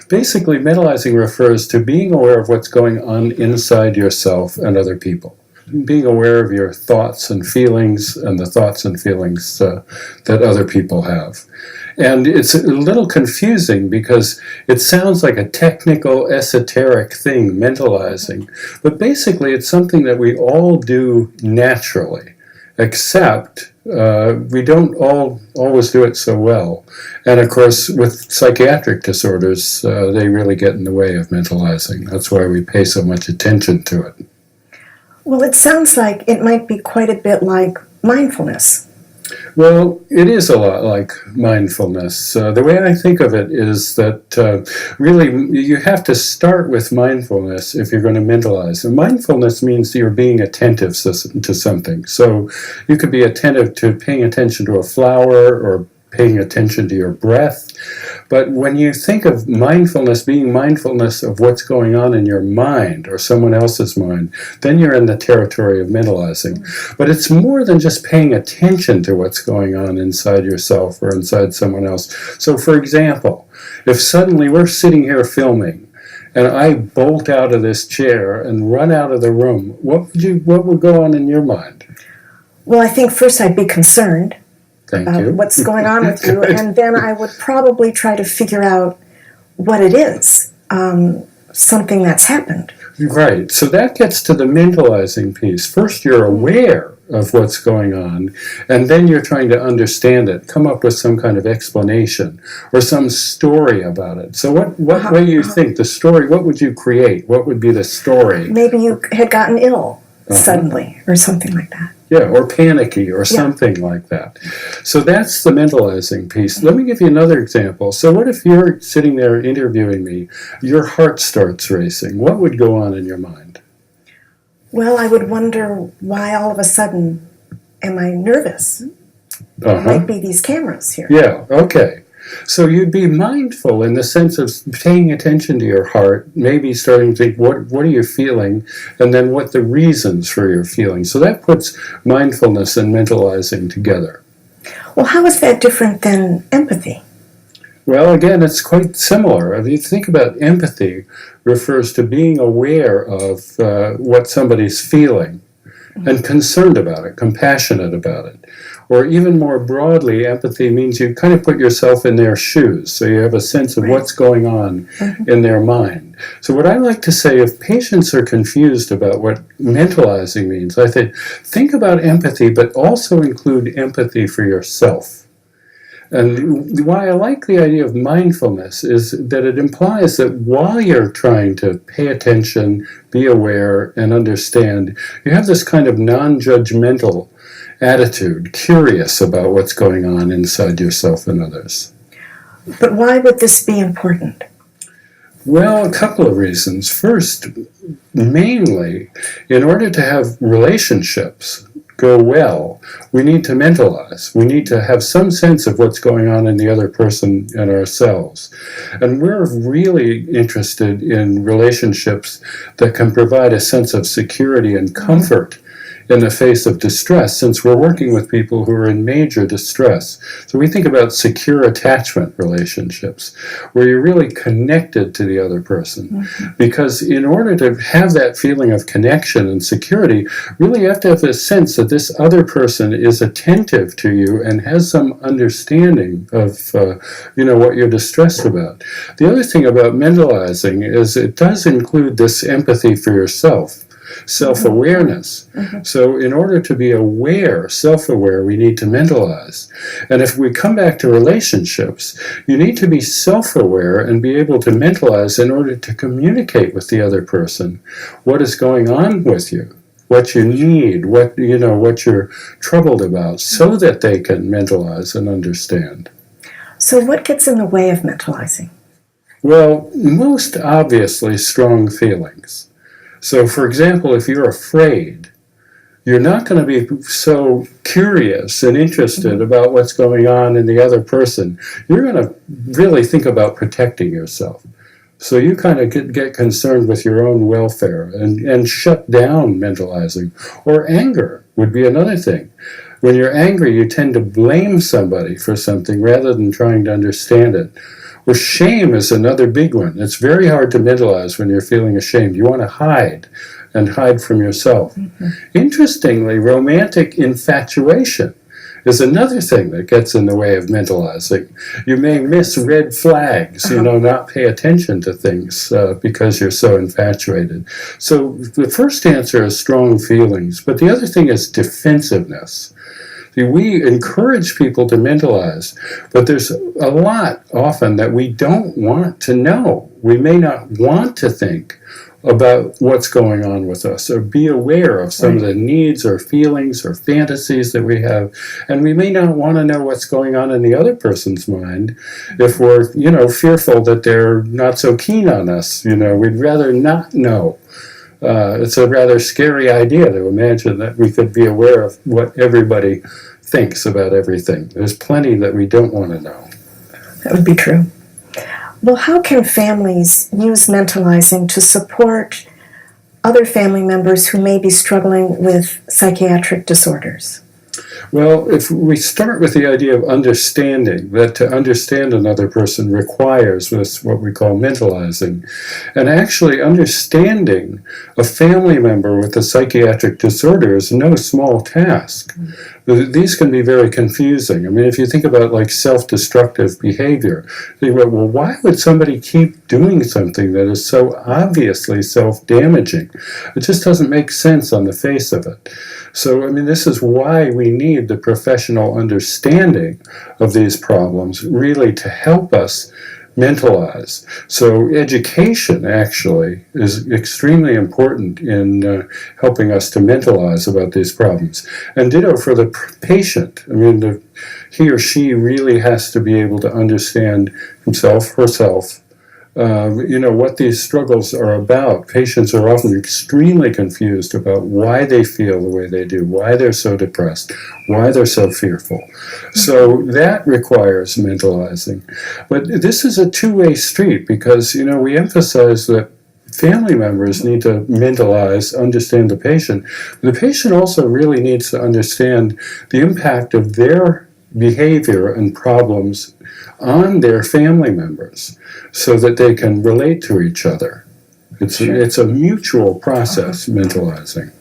Basically, mentalizing refers to being aware of what's going on inside yourself and other people. Being aware of your thoughts and feelings and the thoughts and feelings that other people have. And it's a little confusing because it sounds like a technical, esoteric thing, mentalizing. But basically, it's something that we all do naturally, except we don't always do it so well. And of course, with psychiatric disorders, they really get in the way of mentalizing. That's why we pay so much attention to it. Well, it sounds like it might be quite a bit like mindfulness. Well, it is a lot like mindfulness. The way I think of it is that really you have to start with mindfulness if you're going to mentalize. And mindfulness means you're being attentive to something. So you could be attentive to paying attention to a flower or paying attention to your breath. But when you think of mindfulness, being mindfulness of what's going on in your mind or someone else's mind, then you're in the territory of mentalizing. But it's more than just paying attention to what's going on inside yourself or inside someone else. So for example, if suddenly we're sitting here filming and I bolt out of this chair and run out of the room, what would go on in your mind? Well, I think first I'd be concerned. Thank you. What's going on with you, and then I would probably try to figure out what it is, something that's happened. Right, so that gets to the mentalizing piece. First you're aware of what's going on, and then you're trying to understand it, come up with some kind of explanation, or some story about it. So what way you think, the story, what would you create? What would be the story? Maybe you had gotten ill suddenly, or something like that. Yeah, or panicky, or something like that. So that's the mentalizing piece. Let me give you another example. So what if you're sitting there interviewing me, your heart starts racing? What would go on in your mind? Well, I would wonder why all of a sudden am I nervous? There might be these cameras here. Yeah, okay. So you'd be mindful in the sense of paying attention to your heart, maybe starting to think, what are you feeling, and then what the reasons for your feeling. So that puts mindfulness and mentalizing together. Well, how is that different than empathy? Well, again, it's quite similar. If you think about empathy, refers to being aware of what somebody's feeling and concerned about it, compassionate about it. Or even more broadly, empathy means you kind of put yourself in their shoes, so you have a sense of what's going on in their mind. So what I like to say, if patients are confused about what mentalizing means, I think about empathy, but also include empathy for yourself. And why I like the idea of mindfulness is that it implies that while you're trying to pay attention, be aware, and understand, you have this kind of non-judgmental attitude, curious about what's going on inside yourself and others. But why would this be important? Well, a couple of reasons. First, mainly, in order to have relationships go well, we need to mentalize. We need to have some sense of what's going on in the other person and ourselves. And we're really interested in relationships that can provide a sense of security and comfort in the face of distress, since we're working with people who are in major distress. So we think about secure attachment relationships, where you're really connected to the other person. Because in order to have that feeling of connection and security, really you have to have a sense that this other person is attentive to you and has some understanding of what you're distressed about. The other thing about mentalizing is it does include this empathy for yourself. Self-awareness. So in order to be aware, self-aware, we need to mentalize. And if we come back to relationships, you need to be self-aware and be able to mentalize in order to communicate with the other person what is going on with you, what you need, what you're troubled about, so that they can mentalize and understand. So what gets in the way of mentalizing? Well, most obviously strong feelings. So, for example, if you're afraid, you're not going to be so curious and interested about what's going on in the other person. You're going to really think about protecting yourself. So you kind of get concerned with your own welfare and shut down mentalizing. Or anger would be another thing. When you're angry, you tend to blame somebody for something rather than trying to understand it. Or shame is another big one. It's very hard to mentalize when you're feeling ashamed. You want to hide and hide from yourself. Mm-hmm. Interestingly, romantic infatuation is another thing that gets in the way of mentalizing. You may miss red flags, not pay attention to things because you're so infatuated. So the first answer is strong feelings, but the other thing is defensiveness. We encourage people to mentalize, but there's a lot often that we don't want to know. We may not want to think about what's going on with us or be aware of some of the needs or feelings or fantasies that we have. And we may not want to know what's going on in the other person's mind if we're, fearful that they're not so keen on us. We'd rather not know. It's a rather scary idea to imagine that we could be aware of what everybody thinks about everything. There's plenty that we don't want to know. That would be true. Well, how can families use mentalizing to support other family members who may be struggling with psychiatric disorders? Well, if we start with the idea of understanding, that to understand another person requires what we call mentalizing, and actually understanding a family member with a psychiatric disorder is no small task. These can be very confusing. I mean, if you think about like self-destructive behavior, you think about, well, why would somebody keep doing something that is so obviously self-damaging? It just doesn't make sense on the face of it. So, I mean, this is why we need the professional understanding of these problems really to help us mentalize. So education actually is extremely important in helping us to mentalize about these problems. And ditto for the patient. I mean, he or she really has to be able to understand himself, herself, what these struggles are about. Patients are often extremely confused about why they feel the way they do, why they're so depressed, why they're so fearful. So that requires mentalizing. But this is a two-way street because, we emphasize that family members need to mentalize, understand the patient. The patient also really needs to understand the impact of their behavior and problems on their family members so that they can relate to each other. It's a mutual process, mentalizing.